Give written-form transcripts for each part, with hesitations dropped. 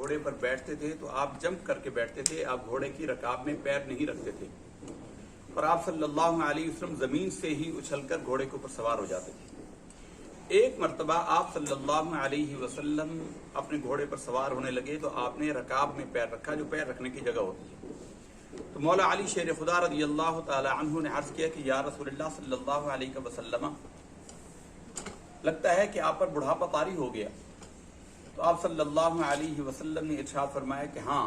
گھوڑے پر بیٹھتے تھے تو آپ جمپ کر کے بیٹھتے تھے، آپ گھوڑے کی رکاب میں پیر نہیں رکھتے تھے، اور آپ صلی اللہ علیہ وسلم زمین سے ہی اچھل کر گھوڑے کے اوپر سوار ہو جاتے تھے۔ ایک مرتبہ آپ صلی اللہ علیہ وسلم اپنے گھوڑے پر سوار ہونے لگے تو آپ نے رکاب میں پیر رکھا، جو پیر رکھنے کی جگہ ہوتی ہے۔ تو مولا علی شیر خدا رضی اللہ تعالی عنہ نے عرض کیا کہ یا رسول اللہ صلی اللہ علیہ وسلم، لگتا ہے کہ آپ پر بڑھاپا طاری ہو گیا۔ تو آپ صلی اللہ علیہ وسلم نے ارشاد فرمایا کہ ہاں،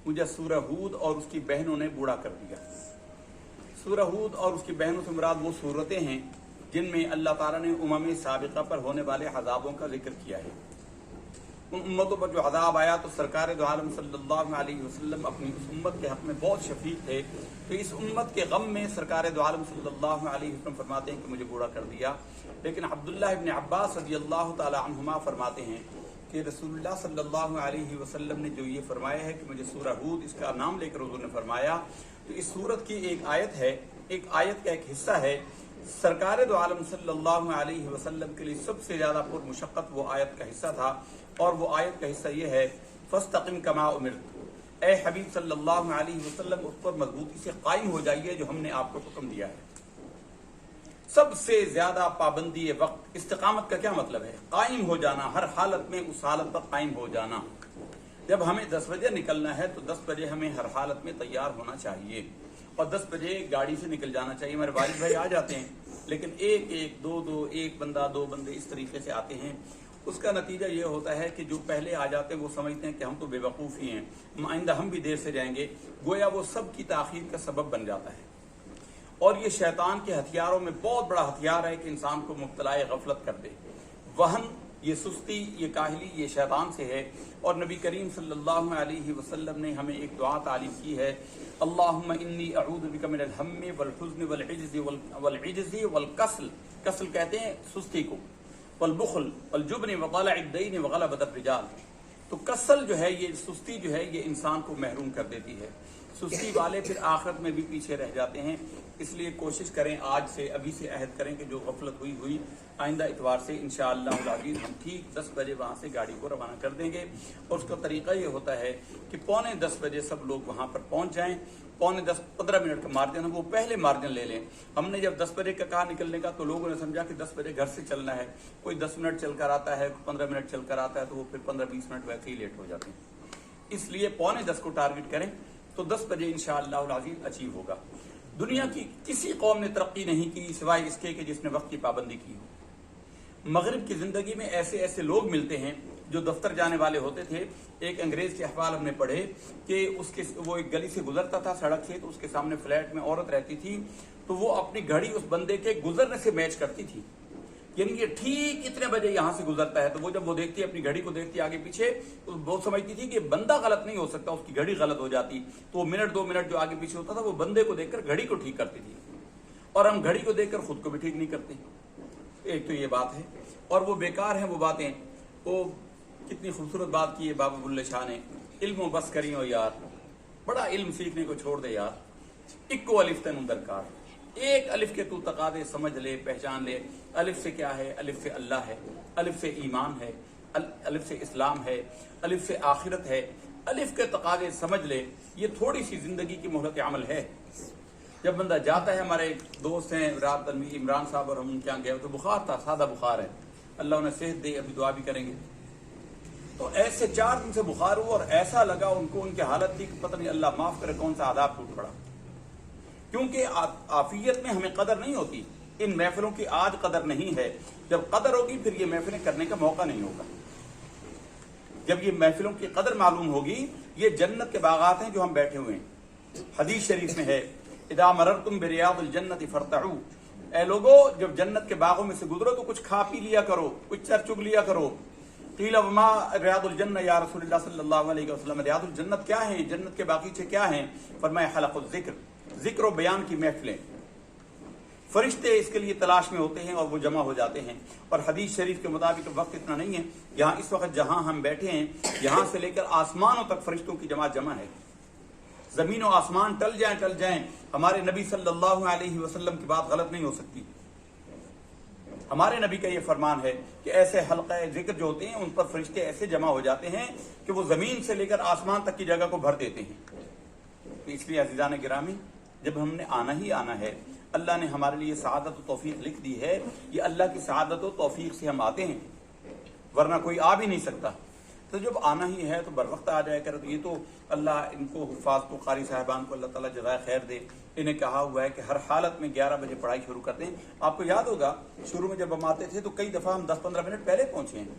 مجھے سورہ ہود اور اس کی بہنوں نے بوڑھا کر دیا۔ سورہ ہود اور اس کی بہنوں سے مراد وہ صورتیں ہیں جن میں اللہ تعالیٰ نے امم سابقہ پر ہونے والے عذابوں کا ذکر کیا ہے۔ ان امتوں پر جو عذاب آیا تو سرکار دو عالم صلی اللہ علیہ وسلم اپنی اس امت کے حق میں بہت شفیق تھے، تو اس امت کے غم میں سرکار دو عالم صلی اللہ علیہ وسلم فرماتے ہیں کہ مجھے بوڑھا کر دیا۔ لیکن عبداللہ ابن عباس رضی اللہ تعالی عنہما فرماتے ہیں کہ رسول اللہ صلی اللہ علیہ وسلم نے جو یہ فرمایا ہے کہ مجھے سورہ ہود اس کا نام لے کر حضور نے فرمایا، تو اس سورت کی ایک آیت ہے، ایک آیت کا ایک حصہ ہے، سرکار دو عالم صلی اللہ علیہ وسلم کے لیے سب سے زیادہ پر مشقت وہ آیت کا حصہ تھا، اور وہ آیت کا حصہ یہ ہے فاستقم کما امرت، اے حبیب صلی اللہ علیہ وسلم اس پر مضبوطی سے قائم ہو جائیے جو ہم نے آپ کو حکم دیا ہے۔ سب سے زیادہ پابندی وقت، استقامت کا کیا مطلب ہے؟ قائم ہو جانا، ہر حالت میں اس حالت پر قائم ہو جانا۔ جب ہمیں 10 بجے نکلنا ہے تو 10 بجے ہمیں ہر حالت میں تیار ہونا چاہیے، اور 10 بجے گاڑی سے نکل جانا چاہیے۔ ہمارے والد بھائی آ جاتے ہیں، لیکن ایک دو ایک بندہ دو بندے اس طریقے سے آتے ہیں۔ اس کا نتیجہ یہ ہوتا ہے کہ جو پہلے آ جاتے ہیں وہ سمجھتے ہیں کہ ہم تو بے وقوف ہی ہیں، آئندہ ہم بھی دیر سے جائیں گے، گویا وہ سب کی تاخیر کا سبب بن جاتا ہے۔ اور یہ شیطان کے ہتھیاروں میں بہت بڑا ہتھیار ہے کہ انسان کو مبتلا غفلت کر دے۔ وہن، یہ سستی، یہ کاہلی، یہ شیطان سے ہے۔ اور نبی کریم صلی اللہ علیہ وسلم نے ہمیں ایک دعا تعلیم کی ہے، اللہم انی اعوذ بک من الہم والحزن والعجز والکسل، کسل کہتے ہیں سستی کو، والبخل والجبن وطلع الدین وغلبۃ الرجال۔ تو کسل جو ہے، یہ سستی جو ہے، یہ انسان کو محروم کر دیتی ہے۔ سستی والے پھر آخرت میں بھی پیچھے رہ جاتے ہیں۔ اس لیے کوشش کریں، آج سے، ابھی سے عہد کریں کہ جو غفلت ہوئی آئندہ اتوار سے انشاءاللہ العزیز ہم ٹھیک 10 بجے وہاں سے گاڑی کو روانہ کر دیں گے۔ اور اس کا طریقہ یہ ہوتا ہے کہ 9:45 بجے سب لوگ وہاں پر پہنچ جائیں۔ 9:45 15 منٹ کا مارجن ہے، وہ پہلے مارجن لے لیں۔ ہم نے جب 10 بجے کا کہا نکلنے کا تو لوگوں نے سمجھا کہ 10 بجے گھر سے چلنا ہے، کوئی 10 منٹ چل کر آتا ہے، 15 منٹ چل کر آتا ہے، تو وہ پھر 15-20 منٹ ویسے ہی لیٹ ہو جاتے ہیں۔ اس لیے 9:45 کو ٹارگٹ کریں تو 10 بجے انشاءاللہ العزیز اچیو ہوگا۔ دنیا کی کسی قوم نے ترقی نہیں کی سوائے اس کے کہ جس نے وقت کی پابندی کی ہو۔ مغرب کی زندگی میں ایسے ایسے لوگ ملتے ہیں جو دفتر جانے والے ہوتے تھے۔ ایک انگریز کے احوال ہم نے پڑھے کہ وہ ایک گلی سے گزرتا تھا سڑک سے، تو اس کے سامنے فلیٹ میں عورت رہتی تھی، تو وہ اپنی گھڑی اس بندے کے گزرنے سے میچ کرتی تھی، یعنی یہ ٹھیک اتنے بجے یہاں سے گزرتا ہے، تو وہ جب وہ دیکھتی اپنی گھڑی کو دیکھتی آگے پیچھے، تو وہ سمجھتی تھی کہ بندہ غلط نہیں ہو سکتا، اس کی گھڑی غلط ہو جاتی، تو وہ منٹ 2 منٹ جو آگے پیچھے ہوتا تھا وہ بندے کو دیکھ کر گھڑی کو ٹھیک کرتی تھی۔ اور ہم گھڑی کو دیکھ کر خود کو بھی ٹھیک نہیں کرتے۔ ایک تو یہ بات ہے، اور وہ بیکار ہیں وہ باتیں۔ وہ کتنی خوبصورت بات کی ہے بابا بلے شاہ نے، علم و بس کریو یار، بڑا علم سیکھنے کو چھوڑ دے یار، اکو الف تین درکار، ایک الف کے تو تقاضے سمجھ لے، پہچان لے۔ الف سے کیا ہے؟ الف سے اللہ ہے، الف سے ایمان ہے، الف سے اسلام ہے، الف سے آخرت ہے۔ الف کے تقاضے سمجھ لے، یہ تھوڑی سی زندگی کی مہلت عمل ہے۔ جب بندہ جاتا ہے، ہمارے دوست ہیں رات تنویر عمران صاحب، اور ہم ان کے یہاں گئے تو بخار تھا، سادہ بخار ہے، اللہ انہیں صحت دے، ابھی دعا بھی کریں گے۔ تو ایسے 4 دن سے بخار ہوا، اور ایسا لگا ان کو، ان کی حالت تھی کہ پتہ نہیں اللہ معاف کرے کون سا عذاب ٹوٹ پڑا، کیونکہ عافیت میں ہمیں قدر نہیں ہوتی۔ ان محفلوں کی آج قدر نہیں ہے، جب قدر ہوگی پھر یہ محفلیں کرنے کا موقع نہیں ہوگا۔ جب یہ محفلوں کی قدر معلوم ہوگی، یہ جنت کے باغات ہیں جو ہم بیٹھے ہوئے ہیں۔ حدیث شریف میں ہے، اذا مررتم بریاض الجنت فرتعوا، اے لوگو جب جنت کے باغوں میں سے گزرو تو کچھ کھا پی لیا کرو، کچھ چر چگ لیا کرو۔ قیل وما ریاض الجنہ یا رسول اللہ صلی اللہ علیہ وسلم، ریاض الجنت کیا ہیں، جنت کے باغیچے کیا ہیں؟ فرمایا حلق الذکر، ذکر و بیان کی محفلیں۔ فرشتے اس کے لیے تلاش میں ہوتے ہیں اور وہ جمع ہو جاتے ہیں۔ اور حدیث شریف کے مطابق وقت اتنا نہیں ہے، یہاں اس وقت جہاں ہم بیٹھے ہیں، یہاں سے لے کر آسمانوں تک فرشتوں کی جمع ہے۔ زمین و آسمان ٹل جائیں، ہمارے نبی صلی اللہ علیہ وسلم کی بات غلط نہیں ہو سکتی۔ ہمارے نبی کا یہ فرمان ہے کہ ایسے حلقہ ذکر جو ہوتے ہیں ان پر فرشتے ایسے جمع ہو جاتے ہیں کہ وہ زمین سے لے کر آسمان تک کی جگہ کو بھر دیتے ہیں۔ تو اس لیے عزیزان گرامی، جب ہم نے آنا ہی آنا ہے، اللہ نے ہمارے لیے سعادت و توفیق لکھ دی ہے، یہ اللہ کی سعادت و توفیق سے ہم آتے ہیں، ورنہ کوئی آ بھی نہیں سکتا۔ تو جب آنا ہی ہے تو بر وقت آ جائے کر۔ تو یہ تو اللہ ان کو حفاظ کو قاری صاحبان کو اللہ تعالیٰ جزائے خیر دے، انہیں کہا ہوا ہے کہ ہر حالت میں 11 بجے پڑھائی شروع کرتے ہیں۔ آپ کو یاد ہوگا شروع میں جب ہم آتے تھے تو کئی دفعہ ہم 10-15 منٹ پہلے پہنچے ہیں،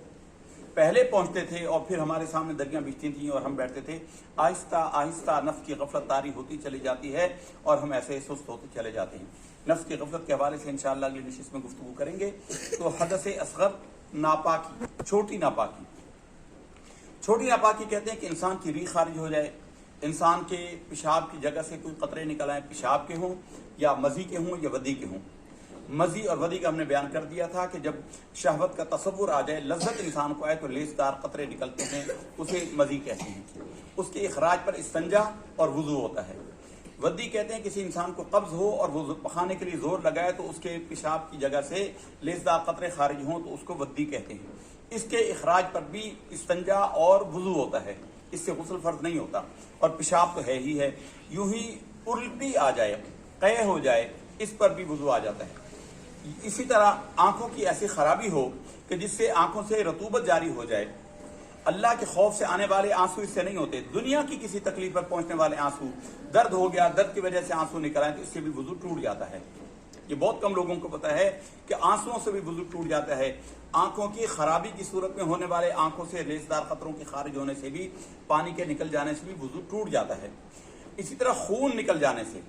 پہلے پہنچتے تھے اور پھر ہمارے سامنے درگیاں بچتی تھیں اور ہم بیٹھتے تھے۔ آہستہ آہستہ نفس کی غفلت طاری ہوتی چلی جاتی ہے اور ہم ایسے سست ہوتے چلے جاتے ہیں۔ نفس کی غفلت کے حوالے سے انشاءاللہ اگلی نشست میں گفتگو کریں گے۔ تو حدث اصغر، ناپاکی، چھوٹی ناپاکی۔ چھوٹی ناپاکی کہتے ہیں کہ انسان کی ریح خارج ہو جائے، انسان کے پیشاب کی جگہ سے کوئی قطرے نکل آئیں، پیشاب کے ہوں یا مزی کے ہوں یا ودی کے ہوں۔ مزی اور ودی کا ہم نے بیان کر دیا تھا کہ جب شہوت کا تصور آ جائے، لذت انسان کو آئے تو لیسدار قطرے نکلتے ہیں، اسے مزی کہتے ہیں۔ اس کے اخراج پر استنجا اور وضو ہوتا ہے۔ ودی کہتے ہیں کسی انسان کو قبض ہو اور وہ پخانے کے لیے زور لگائے تو اس کے پیشاب کی جگہ سے لیسدار قطرے خارج ہوں تو اس کو ودی کہتے ہیں۔ اس کے اخراج پر بھی استنجا اور وضو ہوتا ہے، اس سے غسل فرض نہیں ہوتا، اور پیشاب تو ہے ہی ہے۔ یوں ہی الٹی آ جائے، قے ہو جائے، اس پر بھی وضو آ جاتا ہے۔ اسی طرح آنکھوں کی ایسی خرابی ہو کہ جس سے آنکھوں سے رطوبت جاری ہو جائے، اللہ کے خوف سے آنے والے آنسو اس سے نہیں ہوتے، دنیا کی کسی تکلیف پر پہنچنے والے آنسو، درد ہو گیا، درد کی وجہ سے آنسو نکل آئے تو اس سے بھی وضو ٹوٹ جاتا ہے۔ یہ بہت کم لوگوں کو پتا ہے کہ آنسوؤں سے بھی وضو ٹوٹ جاتا ہے۔ آنکھوں کی خرابی کی صورت میں ہونے والے آنکھوں سے لیسدار قطروں کے خارج ہونے سے بھی، پانی کے نکل جانے سے بھی وضو ٹوٹ جاتا ہے۔ اسی طرح خون نکل جانے سے،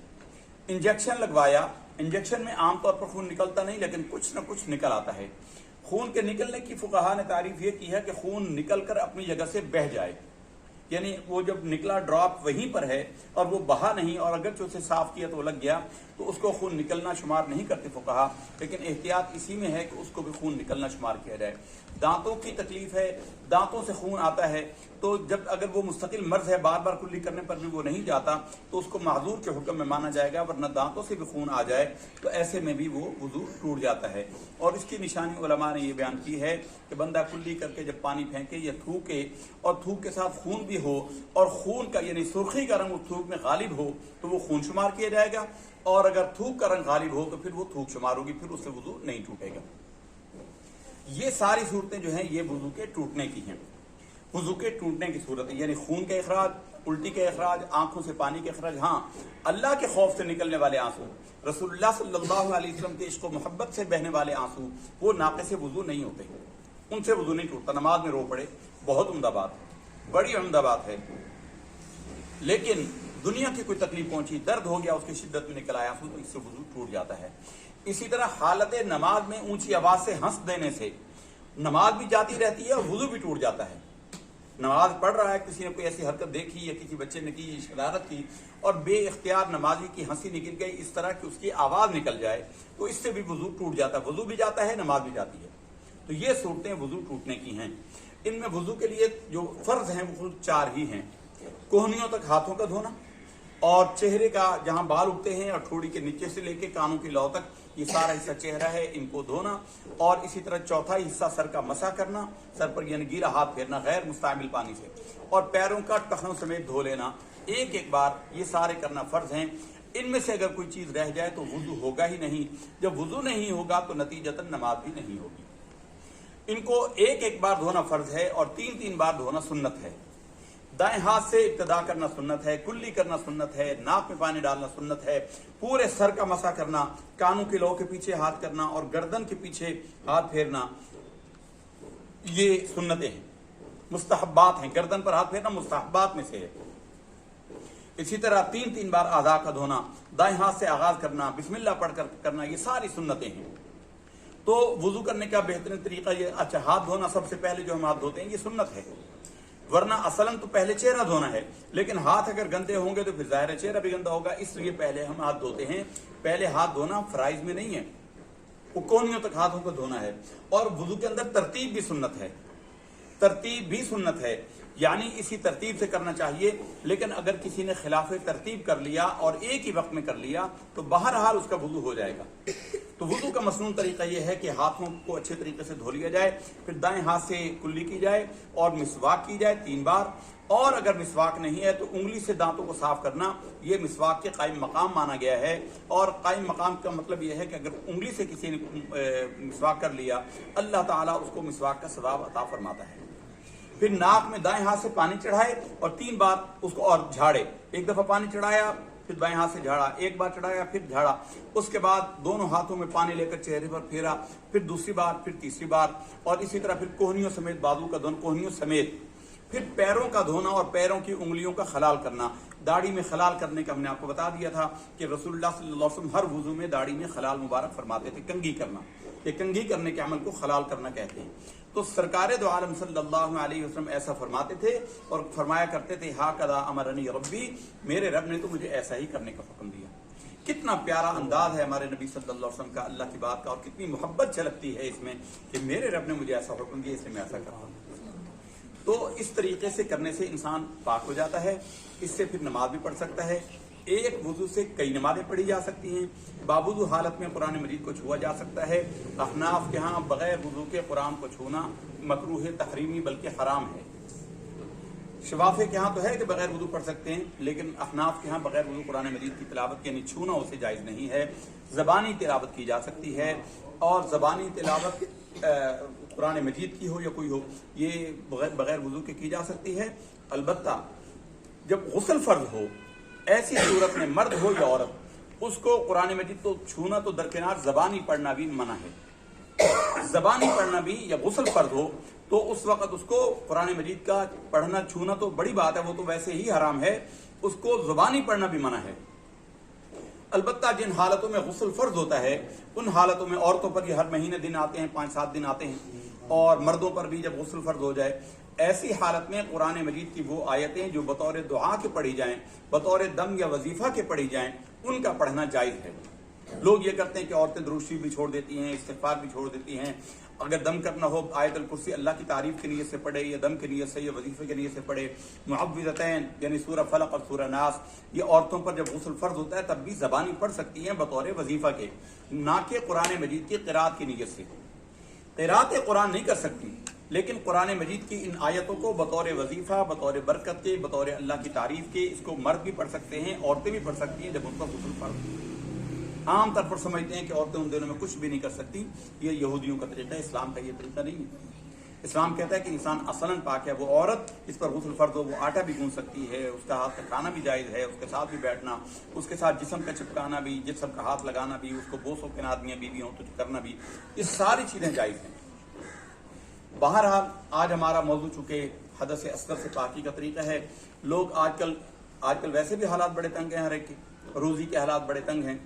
انجیکشن لگوایا، انجیکشن میں عام طور پر خون نکلتا نہیں لیکن کچھ نہ کچھ نکل آتا ہے۔ خون کے نکلنے کی فقہا نے تعریف یہ کی ہے کہ خون نکل کر اپنی جگہ سے بہہ جائے، یعنی وہ جب نکلا ڈراپ وہیں پر ہے اور وہ بہا نہیں، اور اگرچہ اسے صاف کیا تو وہ لگ گیا تو اس کو خون نکلنا شمار نہیں کرتے فقہا، لیکن احتیاط اسی میں ہے کہ اس کو بھی خون نکلنا شمار کیا جائے۔ دانتوں کی تکلیف ہے، دانتوں سے خون آتا ہے تو جب اگر وہ مستقل مرض ہے، بار بار کلی کرنے پر بھی وہ نہیں جاتا تو اس کو معذور کے حکم میں مانا جائے گا، ورنہ دانتوں سے بھی خون آ جائے تو ایسے میں بھی وہ وضو ٹوٹ جاتا ہے۔ اور اس کی نشانی علماء نے یہ بیان کی ہے کہ بندہ کلی کر کے جب پانی پھینکے یا تھوکے اور تھوک کے ساتھ خون بھی ہو اور خون کا یعنی سرخی کا رنگ اس تھوک میں غالب ہو تو وہ خون شمار کیا جائے گا، اور اگر تھوک کا رنگ غالب ہو تو پھر وہ تھوک شمار ہوگی، پھر اس سے وضو نہیں ٹوٹے گا۔ یہ ساری صورتیں جو ہیں یہ وضو کے ٹوٹنے کی ہیں۔ وضو کے ٹوٹنے کی صورت یعنی خون کا اخراج، الٹی کا اخراج، آنکھوں سے پانی کا اخراج۔ ہاں، اللہ کے خوف سے نکلنے والے آنسو، رسول اللہ صلی اللہ علیہ وسلم کے عشق و محبت سے بہنے والے آنسو، وہ ناقص وضو نہیں ہوتے، ان سے وضو نہیں ٹوٹتا۔ نماز میں رو پڑے، بہت عمدہ بات، بڑی عمدہ بات ہے، لیکن دنیا کی کوئی تکلیف پہنچی، درد ہو گیا، اس کی شدت میں نکل آیا آنسو تو اس سے وضو ٹوٹ جاتا ہے۔ اسی طرح حالت نماز میں اونچی آواز سے ہنس دینے سے نماز بھی جاتی رہتی ہے اور وضو بھی ٹوٹ جاتا ہے۔ نماز پڑھ رہا ہے، کسی نے کوئی ایسی حرکت دیکھی یا کسی بچے نے کی، شرارت کی اور بے اختیار نمازی کی ہنسی نکل گئی، اس طرح کہ اس کی آواز نکل جائے تو اس سے بھی وضو ٹوٹ جاتا ہے، وضو بھی جاتا ہے، نماز بھی جاتی ہے۔ تو یہ صورتیں وضو ٹوٹنے کی ہیں۔ ان میں وضو کے لیے جو فرض ہیں وہ 4 ہی ہیں۔ کوہنیوں تک ہاتھوں کا دھونا، اور چہرے کا جہاں بال اگتے ہیں اور ٹھوڑی کے نیچے سے لے کے کانوں کی لو تک یہ سارا حصہ چہرہ ہے، ان کو دھونا، اور اسی طرح چوتھائی حصہ سر کا مسح کرنا، سر پر یعنی گیلا ہاتھ پھیرنا غیر مستعمل پانی سے، اور پیروں کا ٹخنوں سمیت دھو لینا ایک ایک بار، یہ سارے کرنا فرض ہیں۔ ان میں سے اگر کوئی چیز رہ جائے تو وضو ہوگا ہی نہیں، جب وضو نہیں ہوگا تو نتیجتاً نماز بھی نہیں ہوگی۔ ان کو ایک ایک بار دھونا فرض ہے اور 3 بار دھونا سنت ہے۔ دائیں ہاتھ سے ابتدا کرنا سنت ہے، کلی کرنا سنت ہے، ناک میں پانی ڈالنا سنت ہے، پورے سر کا مسح کرنا، کانوں کے لو کے پیچھے ہاتھ کرنا اور گردن کے پیچھے ہاتھ پھیرنا، یہ سنتیں ہیں، مستحبات ہیں۔ گردن پر ہاتھ پھیرنا مستحبات میں سے ہے۔ اسی طرح 3 بار اعضاء کا دھونا، دائیں ہاتھ سے آغاز کرنا، بسم اللہ پڑھ کر کرنا، یہ ساری سنتیں ہیں۔ تو وضو کرنے کا بہترین طریقہ یہ، اچھا ہاتھ دھونا سب سے پہلے جو ہم ہاتھ دھوتے ہیں یہ سنت ہے، ورنہ اصلاً تو پہلے چہرہ دھونا ہے، لیکن ہاتھ اگر گندے ہوں گے تو پھر ظاہر ہے چہرہ بھی گندا ہوگا، اس لیے پہلے ہم ہاتھ دھوتے ہیں۔ پہلے ہاتھ دھونا فرائض میں نہیں ہے، وہ کونیوں تک ہاتھوں کو دھونا ہے۔ اور وضو کے اندر ترتیب بھی سنت ہے، ترتیب بھی سنت ہے، یعنی اسی ترتیب سے کرنا چاہیے، لیکن اگر کسی نے خلاف ترتیب کر لیا اور ایک ہی وقت میں کر لیا تو بہرحال اس کا وضو ہو جائے گا۔ تو وضو کا مسنون طریقہ یہ ہے کہ ہاتھوں کو اچھے طریقے سے دھو لیا جائے، پھر دائیں ہاتھ سے کلی کی جائے اور مسواک کی جائے 3 بار، اور اگر مسواک نہیں ہے تو انگلی سے دانتوں کو صاف کرنا، یہ مسواک کے قائم مقام مانا گیا ہے۔ اور قائم مقام کا مطلب یہ ہے کہ اگر انگلی سے کسی نے مسواک کر لیا، اللہ تعالیٰ اس کو مسواک کا ثواب عطا فرماتا ہے۔ پھر ناک میں دائیں ہاتھ سے پانی چڑھائے اور 3 بار اس کو اور جھاڑے، ایک دفعہ پانی چڑھایا پھر بائیں ہاتھ سے جھاڑا، ایک بار چڑھایا پھر جھاڑا، اس کے بعد دونوں ہاتھوں میں پانی لے کر چہرے پر پھیرا، پھر دوسری بار، پھر تیسری بار، اور اسی طرح پھر کوہنیوں سمیت، بازو کا دونوں کوہنیوں سمیت، پھر پیروں کا دھونا اور پیروں کی انگلیوں کا خلال کرنا۔ داڑھی میں خلال کرنے کا ہم نے آپ کو بتا دیا تھا کہ رسول اللہ صلی اللہ علیہ وسلم ہر وضو میں داڑھی میں خلال مبارک فرماتے تھے، کنگھی کرنا، کہ کنگھی کرنے کے عمل کو خلال کرنا کہتے ہیں۔ تو سرکار دو عالم صلی اللہ علیہ وسلم ایسا فرماتے تھے اور فرمایا کرتے تھے، ہاکذا امرنی ربی، میرے رب نے تو مجھے ایسا ہی کرنے کا حکم دیا۔ کتنا پیارا انداز ہے ہمارے نبی صلی اللہ علیہ وسلم کا اللہ کی بات کا، اور کتنی محبت جھلکتی ہے اس میں کہ میرے رب نے مجھے ایسا حکم دیا، اس لیے میں ایسا کرتا ہوں۔ تو اس طریقے سے کرنے سے انسان پاک ہو جاتا ہے، اس سے پھر نماز بھی پڑھ سکتا ہے۔ ایک وضو سے کئی نمازیں پڑھی جا سکتی ہیں۔ بابوضو حالت میں قرآن مجید کو چھوا جا سکتا ہے۔ احناف کے ہاں بغیر وضو کے قرآن کو چھونا مکروہ تحریمی بلکہ حرام ہے۔ شفافے کے ہاں تو ہے کہ بغیر وضو پڑھ سکتے ہیں، لیکن احناف کے ہاں بغیر وضو قرآن مجید کی تلاوت یعنی چھونا اسے جائز نہیں ہے۔ زبانی تلاوت کی جا سکتی ہے، اور زبانی تلاوت قرآن مجید کی ہو یا کوئی ہو، یہ بغیر وضو کے کی جا سکتی ہے۔ البتہ جب غسل فرض ہو، ایسی صورت میں مرد ہو یا عورت، اس کو قرآن مجید تو چھونا تو درکنار، زبانی پڑھنا بھی منع ہے۔ زبانی پڑھنا بھی یا غسل فرض ہو تو اس وقت اس کو قرآن مجید کا پڑھنا چھونا تو بڑی بات ہے، وہ تو ویسے ہی حرام ہے، اس کو زبانی پڑھنا بھی منع ہے۔ البتہ جن حالتوں میں غسل فرض ہوتا ہے، ان حالتوں میں عورتوں پر یہ ہر مہینے دن آتے ہیں، 5-7 دن آتے ہیں، اور مردوں پر بھی جب غسل فرض ہو جائے، ایسی حالت میں قرآن مجید کی وہ آیتیں جو بطور دعا کے پڑھی جائیں، بطور دم یا وظیفہ کے پڑھی جائیں، ان کا پڑھنا جائز ہے۔ لوگ یہ کرتے ہیں کہ عورتیں درود شریف بھی چھوڑ دیتی ہیں، استغفار بھی چھوڑ دیتی ہیں، اگر دم کرنا ہو آیت الکرسی اللہ کی تعریف کی نیت سے پڑھے، یا دم کی نیت سے یا وظیفے کی نیت سے پڑھے۔ معوذتین یعنی سورہ فلق اور سورہ ناس، یہ عورتوں پر جب غسل فرض ہوتا ہے تب بھی زبانی پڑھ سکتی ہیں بطور وظیفہ کے، نہ کہ قرآن مجید کی قرات کی نیت سے۔ قرات قرآن نہیں کر سکتی، لیکن قرآن مجید کی ان آیتوں کو بطور وظیفہ، بطور برکت کے، بطور اللہ کی تعریف کے، اس کو مرد بھی پڑھ سکتے ہیں، عورتیں بھی پڑھ سکتی ہیں جب ان کا غسل فرض ہو۔ عام طور پر سمجھتے ہیں کہ عورتیں ان دنوں میں کچھ بھی نہیں کر سکتی، یہ یہودیوں کا طریقہ ہے، اسلام کا یہ طریقہ نہیں ہے۔ اسلام کہتا ہے کہ انسان اصلاً پاک ہے، وہ عورت اس پر غسل فرض ہو وہ آٹا بھی گون سکتی ہے، اس کا ہاتھ کا کھانا بھی جائز ہے، اس کے ساتھ بھی بیٹھنا، اس کے ساتھ جسم کا چپکانا بھی، جسم کا ہاتھ لگانا بھی، اس کو بوسوں کے آدمیاں بیوی ہوں تو کرنا بھی، یہ ساری چیزیں جائز ہیں۔ بہرحال آج ہمارا موضوع چونکہ حدث اصغر سے پاکی کا طریقہ ہے، لوگ آج کل ویسے بھی حالات بڑے تنگ ہیں، ہر ایک کے روزی کے حالات بڑے تنگ ہیں،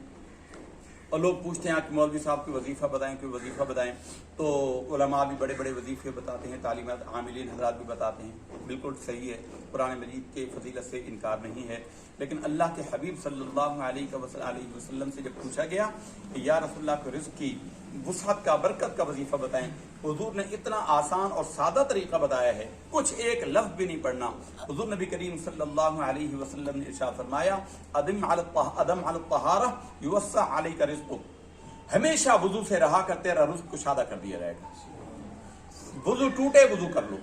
اور لوگ پوچھتے ہیں کہ مولوی صاحب کوئی وظیفہ بتائیں، کوئی وظیفہ بتائیں، تو علماء بھی بڑے بڑے وظیفے بتاتے ہیں، تعلیمات عاملین حضرات بھی بتاتے ہیں، بالکل صحیح ہے، قرآن مجید کے فضیلت سے انکار نہیں ہے۔ لیکن اللہ کے حبیب صلی اللہ علیہ وسلم سے جب پوچھا گیا کہ یا رسول اللہ کو رزق کی وسعت کا، برکت کا وظیفہ بتائیں، حضور نے اتنا آسان اور سادہ طریقہ بتایا ہے، کچھ ایک لفظ بھی نہیں پڑھنا۔ حضور نبی کریم صلی اللہ علیہ وسلم نے ارشاد فرمایا، ادم علی الطہارہ یوسع علیک رزقک، ہمیشہ وضو سے رہا کر تیرا رزق کشادہ کر دیا جائے گا۔ وضو ٹوٹے وضو کر لو،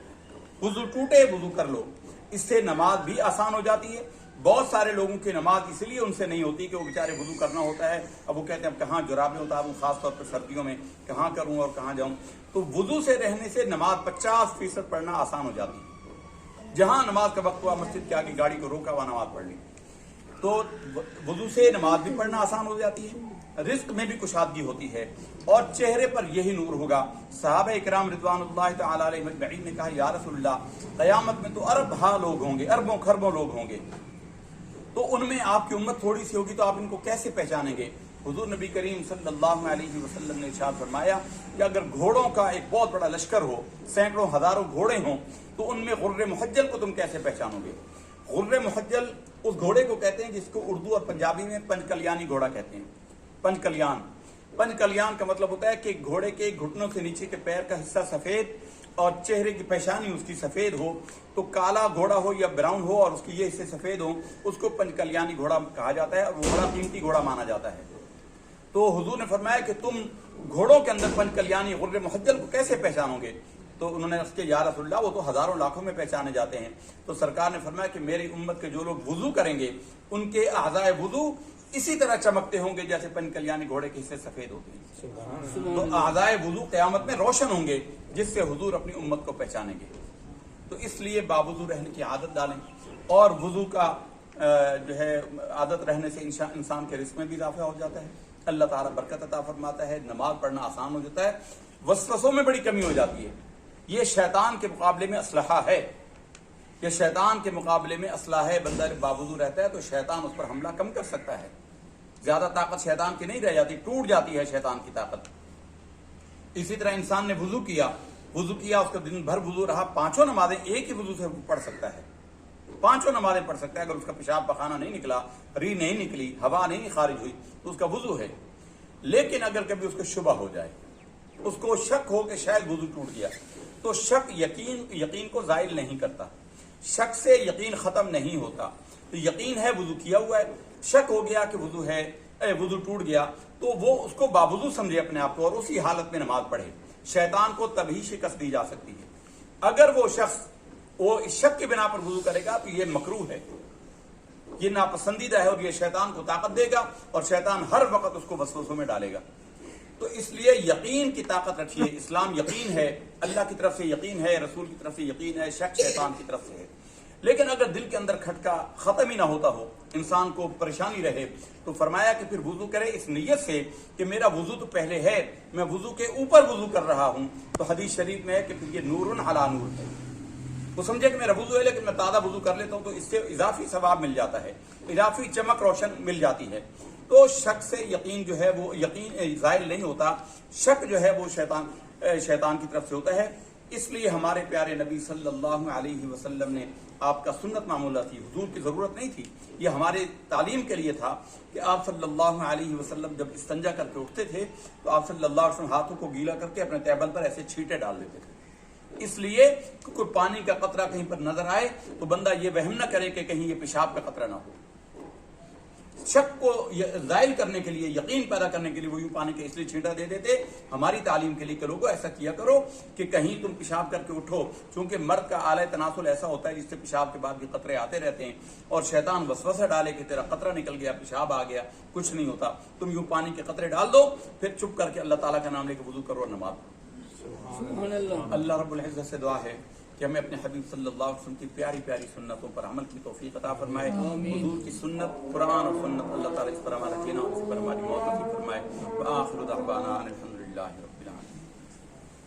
وضو ٹوٹے وضو کر لو، اس سے نماز بھی آسان ہو جاتی ہے۔ بہت سارے لوگوں کی نماز اس لیے ان سے نہیں ہوتی کہ وہ بیچارے وضو کرنا ہوتا ہے، اب وہ کہتے ہیں اب کہاں جرابیں اتاروں، خاص طور پر سردیوں میں کہاں کروں اور کہاں جاؤں۔ تو وضو سے رہنے سے نماز 50% پڑھنا آسان ہو جاتی ہے۔ جہاں نماز کا وقت ہوا مسجد کے آگے گاڑی کو روکا ہوا نماز پڑھ لی، تو وضو سے نماز بھی پڑھنا آسان ہو جاتی ہے، رزق میں بھی کشادگی ہوتی ہے، اور چہرے پر یہی نور ہوگا۔ صحابہ اکرام رضوان اللہ تعالی علیہ مجمعین نے کہا یا رسول اللہ، قیامت میں تو ارب ہا لوگ ہوں گے، اربوں خربوں لوگ ہوں گے، تو ان میں آپ کی امت تھوڑی سی ہوگی، تو آپ ان کو کیسے پہچانیں گے؟ حضور نبی کریم صلی اللہ علیہ وسلم نے ارشاد فرمایا کہ اگر گھوڑوں کا ایک بہت بڑا لشکر ہو، سینکڑوں ہزاروں گھوڑے ہوں، تو ان میں غر محجل کو تم کیسے پہچانو گے؟ غر محجل اس گھوڑے کو کہتے ہیں جس کو اردو اور پنجابی میں پنج کلیانی گھوڑا کہتے ہیں۔ پنج کلیان، پنج کلیان کا مطلب ہوتا ہے کہ گھوڑے کے گھٹنوں سے نیچے کے پیر کا حصہ سفید اور چہرے کی پیشانی اس کی سفید ہو، تو کالا گھوڑا ہو یا براؤن ہو اور اس کی یہ حصے سفید ہوں، اس کو پنج کلیانی گھوڑا کہا جاتا ہے، اور وہ بڑا قیمتی گھوڑا مانا جاتا ہے۔ تو تو حضور نے فرمایا کہ تم گھوڑوں کے اندر پنج کلیانی غر محجل کو کیسے پہچانو گے؟ تو انہوں نے اس کے یا رسول اللہ وہ تو ہزاروں لاکھوں میں پہچانے جاتے ہیں. تو سرکار نے فرمایا کہ میری امت کے جو لوگ وضو کریں گے ان کے اعضائے وضو اسی طرح چمکتے ہوں گے جیسے پنج کلیانی گھوڑے کے حصے سفید ہوتے ہیں. تو اعضائے وضو قیامت میں روشن ہوں گے جس سے حضور اپنی امت کو پہچانیں گے. تو اس لیے باوضو رہنے کی عادت ڈالیں اور وضو کا جو ہے عادت رہنے سے انسان کے رزق میں بھی اضافہ ہو جاتا ہے. اللہ تعالیٰ برکت عطا فرماتا ہے. نماز پڑھنا آسان ہو جاتا ہے. وسوسوں میں بڑی کمی ہو جاتی ہے. یہ شیطان کے مقابلے میں اسلحہ ہے. یہ شیطان کے مقابلے میں اسلحہ ہے. بندہ باوضو رہتا ہے تو شیطان اس پر حملہ کم کر سکتا ہے. زیادہ طاقت شیطان کی نہیں رہ جاتی, ٹوٹ جاتی ہے شیطان کی طاقت. اسی طرح انسان نے وضو کیا اس کا دن بھر وضو رہا, 5 نمازیں ایک ہی وضو سے پڑھ سکتا ہے. 5 نمازیں پڑھ سکتا ہے. اگر اس کا پیشاب پخانہ نہیں نکلا, ری نہیں نکلی, ہوا نہیں خارج ہوئی تو اس کا وضو ہے. لیکن اگر کبھی اس کو شبہ ہو جائے, اس کو شک ہو کہ شاید وضو ٹوٹ گیا, تو شک یقین کو زائل نہیں کرتا. شک سے یقین ختم نہیں ہوتا. تو یقین ہے وضو کیا ہوا ہے, شک ہو گیا کہ وضو ہے, وضو ٹوٹ گیا, تو وہ اس کو باوضو سمجھے اپنے آپ کو اور اسی حالت میں نماز پڑھے. شیطان کو تبھی شکست دی جا سکتی ہے. اگر وہ شخص وہ اس شک کے بنا پر وضو کرے گا تو یہ مکروہ ہے, یہ ناپسندیدہ ہے اور یہ شیطان کو طاقت دے گا اور شیطان ہر وقت اس کو وسوسوں میں ڈالے گا. تو اس لیے یقین کی طاقت رکھیے. اسلام یقین ہے, اللہ کی طرف سے یقین ہے, رسول کی طرف سے یقین ہے, شک شیطان کی طرف سے ہے. لیکن اگر دل کے اندر کھٹکا ختم ہی نہ ہوتا ہو, انسان کو پریشانی رہے, تو فرمایا کہ پھر وضو کرے اس نیت سے کہ میرا وضو تو پہلے ہے, میں وضو کے اوپر وضو کر رہا ہوں. تو حدیث شریف میں ہے کہ پھر یہ نور علی نور ہے. وہ سمجھے کہ میرا وضو ہے لیکن میں تازہ وضو کر لیتا ہوں تو اس سے اضافی ثواب مل جاتا ہے, اضافی چمک روشن مل جاتی ہے. تو شک سے یقین جو ہے وہ یقین زائل نہیں ہوتا. شک جو ہے وہ شیطان کی طرف سے ہوتا ہے. اس لیے ہمارے پیارے نبی صلی اللہ علیہ وسلم نے آپ کا سنت معمولہ تھی, حضور کی ضرورت نہیں تھی. یہ ہمارے تعلیم کے لیے تھا کہ آپ صلی اللہ علیہ وسلم جب استنجا کر کے اٹھتے تھے تو آپ صلی اللہ علیہ وسلم ہاتھوں کو گیلا کر کے اپنے تیبل پر ایسے چھینٹے ڈال دیتے تھے. اس لیے کوئی پانی کا قطرہ کہیں پر نظر آئے تو بندہ یہ وہم نہ کرے کہ کہیں یہ پیشاب کا قطرہ نہ ہو. شک کو زائل کرنے کے لیے, یقین پیدا کرنے کے لیے وہ یوں پانی کے اس لیے چھینٹا دے دیتے. ہماری تعلیم کے لیے کہ لوگوں ایسا کیا کرو کہ کہیں تم پیشاب کر کے اٹھو, چونکہ مرد کا آلہ تناسل ایسا ہوتا ہے جس سے پیشاب کے بعد بھی قطرے آتے رہتے ہیں اور شیطان وسوسہ ڈالے کہ تیرا قطرہ نکل گیا, پیشاب آ گیا, کچھ نہیں ہوتا. تم یوں پانی کے قطرے ڈال دو, پھر چپ کر کے اللہ تعالیٰ کا نام لے کے وضو کرو اور نماز پڑھو. اللہ رب العزت سے دعا ہے کہ ہمیں اپنے حبیب صلی اللہ علیہ وسلم کی پیاری پیاری سنتوں پر عمل کی توفیق عطا فرمائے. حضور کی سنت, قرآن اور سنت اللہ تعالیٰ اس پر ہمارا جینا اور اس پر ہماری موت نصیب فرمائے. وآخر دعوانا الحمدللہ.